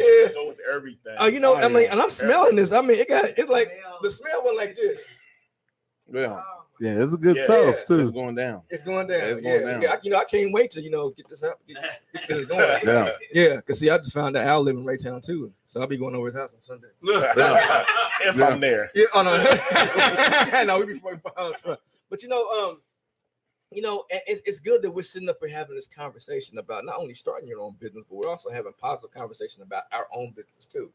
It goes everything. I mean, and I'm smelling this. I mean, it's like the smell went like this. Yeah. Yeah, it's a good sauce too. It's going down. It's going down. I can't wait to get this out. Get this going. Yeah. Because see, I just found out Al live in Raytown too, so I'll be going over his house on Sunday. If I'm there. Yeah. Oh no. No, we before. But it's good that we're sitting up here having this conversation about not only starting your own business, but we're also having positive conversation about our own business too.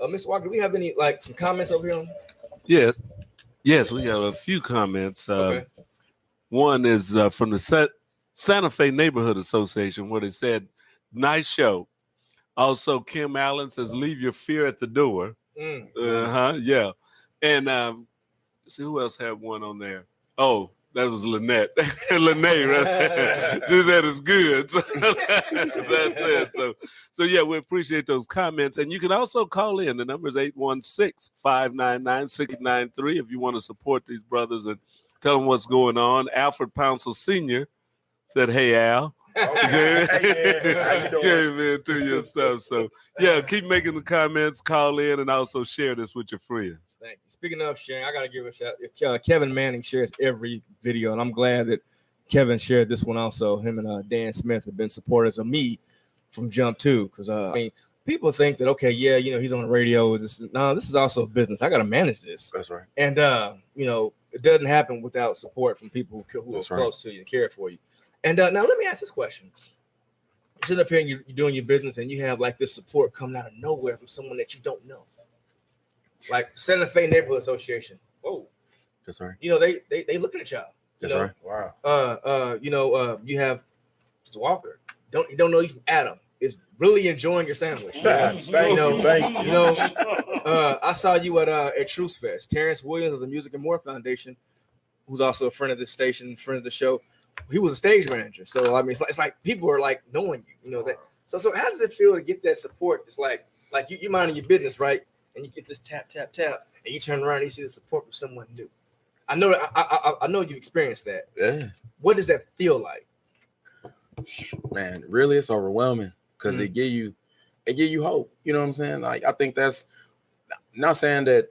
Mr. Walker, do we have any some comments over here on? Yes, we got a few comments. Okay. One is from the Santa Fe Neighborhood Association, where they said, "Nice show." Also, Kim Allen says, "Leave your fear at the door." Yeah. And see who else had one on there? Oh, that was Lyne't. Lyne't, right? She said it's good. That's it. So yeah, we appreciate those comments. And you can also call in. The number is 816-599-6093 if you want to support these brothers and tell them what's going on. Alfred Pouncil Sr. said, "Hey, Al." Okay. Hey, man. How you doing? Came into your stuff. So yeah, keep making the comments, call in, and also share this with your friends. Thank you. Speaking of sharing, I got to give a shout. Kevin Manning shares every video, and I'm glad that Kevin shared this one also. Him and Dan Smith have been supporters of me from jump too, because I mean, people think that he's on the radio. This is also a business. I got to manage this. That's right. And it doesn't happen without support from people who are close to you and care for you. And now let me ask this question. You're sitting up here and you're doing your business, and you have like this support coming out of nowhere from someone that you don't know. Like Santa Fe Neighborhood Association. Oh, that's right. They looking at y'all. That's right. Wow. You have Mr. Walker. You don't know you from Adam. Is really enjoying your sandwich. Thank you. I saw you at Truce Fest. Terrence Williams of the Music and More Foundation, who's also a friend of this station, friend of the show. He was a stage manager. So I mean, it's like people are like knowing you. That. So how does it feel to get that support? It's like you minding your business, right? And you get this tap, and you turn around and you see the support from someone new. I know you've experienced that. Yeah. What does that feel like? Man, really, it's overwhelming because it give you hope. You know what I'm saying? Like, I think that's not saying that,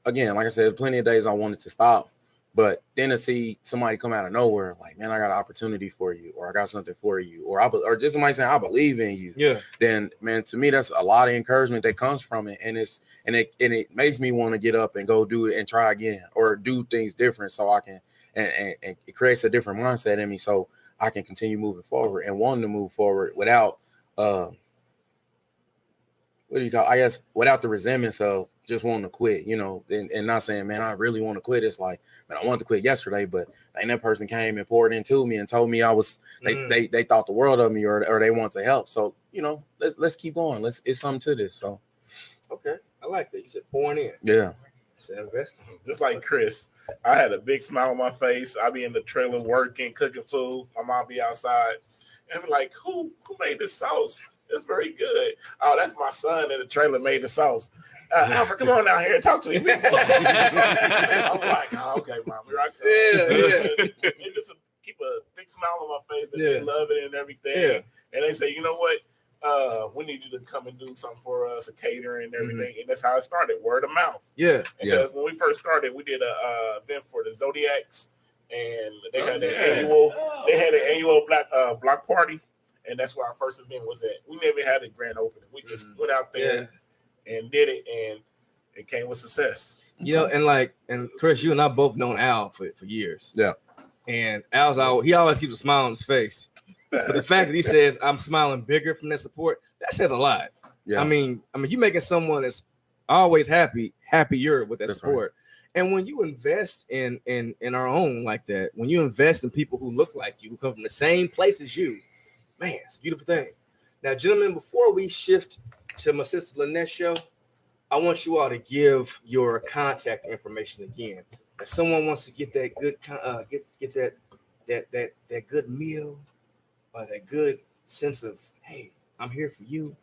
again, like I said, plenty of days I wanted to stop, but then to see somebody come out of nowhere, like, man, I got an opportunity for you, or I got something for you, or just somebody saying, I believe in you. Yeah. Then, man, to me, that's a lot of encouragement that comes from it. And it makes me want to get up and go do it and try again, or do things different so I can, and it creates a different mindset in me so I can continue moving forward and wanting to move forward without, without the resentments of just wanting to quit, and not saying, man, I really want to quit. It's like, man, I wanted to quit yesterday, but that person came and poured into me and told me I was, they thought the world of me, or they want to help. So, let's keep going. It's something to this. So, okay. I like that. You said pouring in. Yeah. Just like Chris, I had a big smile on my face. I be in the trailer working, cooking food. My mom be outside. And be like, who made this sauce? It's very good. Oh, that's my son in the trailer made the sauce. Alfred, come on down here and talk to me. I'm like, oh, okay, Mom. Here I come. Yeah. And just keep a big smile on my face that they love it and everything. Yeah. And they say, you know what? We need you to come and do something for us, a catering and everything. And that's how it started, word of mouth. Yeah. Because when we first started, we did a event for the Zodiacs, and they had an annual block party, and that's where our first event was at. We never had a grand opening. We just went out there and did it, and it came with success. You know, and Chris, you and I both known Al for years. Yeah. And he always keeps a smile on his face. But the fact that he says I'm smiling bigger from that support, that says a lot. Yeah. I mean, you making someone that's always happier with that That's support. Right. And when you invest in our own like that, when you invest in people who look like you, who come from the same place as you, man, it's a beautiful thing. Now, gentlemen, before we shift to my sister Lyne't's show, I want you all to give your contact information again. If someone wants to get that good get that good meal or that good sense of, hey, I'm here for you.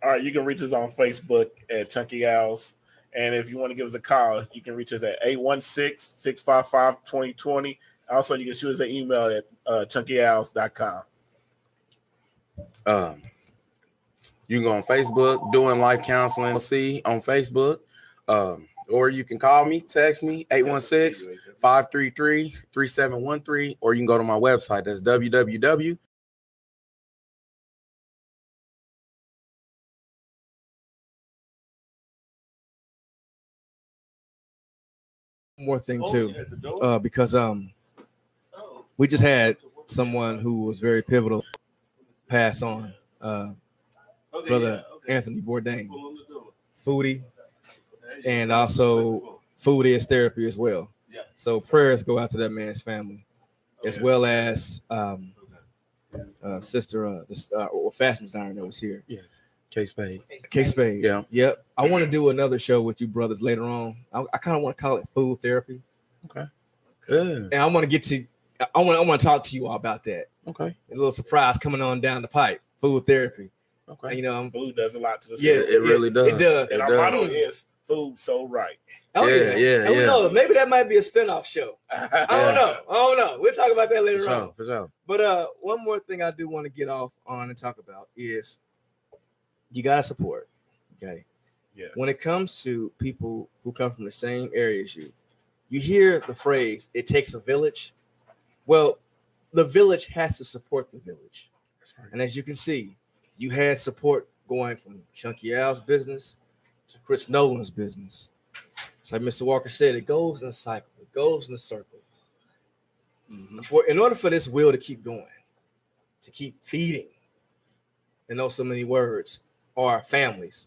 All right, you can reach us on Facebook at Chunky Owls. And if you want to give us a call, you can reach us at 816-655-2020. Also, you can shoot us an email at chunkyowls.com. You can go on Facebook, Doing Life Counseling LC on Facebook. Or you can call me, text me, 816-533-3713, or you can go to my website. That's www. More thing too, because we just had someone who was very pivotal pass on, brother Anthony Bourdain, foodie, and also foodie is therapy as well. So prayers go out to that man's family, as well as sister, or fashion designer that was here. Yeah. K-Spade. Yeah. Yep. I want to do another show with you brothers later on. I kind of want to call it food therapy. Okay. Good. And I want to I want to talk to you all about that. Okay. A little surprise coming on down the pipe. Food therapy. Okay. And, food does a lot to the soul. Yeah, it really does. It does. And our motto is food so right. Oh yeah. Who knows? Maybe that might be a spinoff show. I don't know. We'll talk about that later on. For sure. But one more thing I do want to get off on and talk about is you gotta support. Okay. Yes. When it comes to people who come from the same area as you, you hear the phrase, it takes a village. Well, the village has to support the village. That's right. And as you can see, you had support going from Chunky Al's business to Chris Nolan's business. It's like Mr. Walker said, it goes in a cycle. It goes in a circle. Mm-hmm. In order for this wheel to keep going, to keep feeding, and know so many words, our families,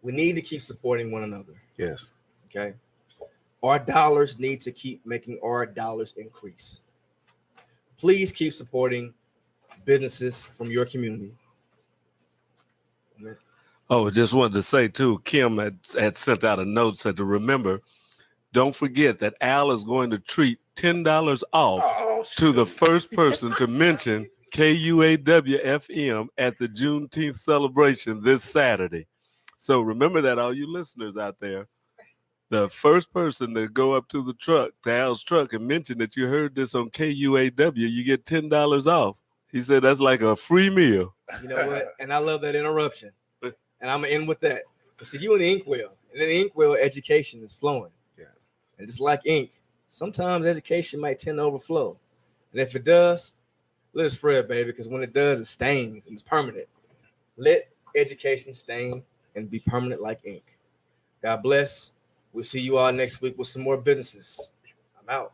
we need to keep supporting one another. Yes. Okay. Our dollars need to keep making our dollars increase. Please keep supporting businesses from your community. Amen. Oh, just wanted to say too, Kim had sent out a note, said to remember, don't forget that Al is going to treat $10 off to the first person to mention KUAW FM at the Juneteenth celebration this Saturday. So remember that, all you listeners out there. The first person to go up to the truck, to Al's truck, and mention that you heard this on KUAW, you get $10 off. He said that's like a free meal. You know what? And I love that interruption. And I'm going to end with that. But see, you in the inkwell. And in the inkwell, education is flowing. Yeah. And just like ink, sometimes education might tend to overflow. And if it does, let it spread, baby, because when it does, it stains and it's permanent. Let education stain and be permanent like ink. God bless. We'll see you all next week with some more businesses. I'm out.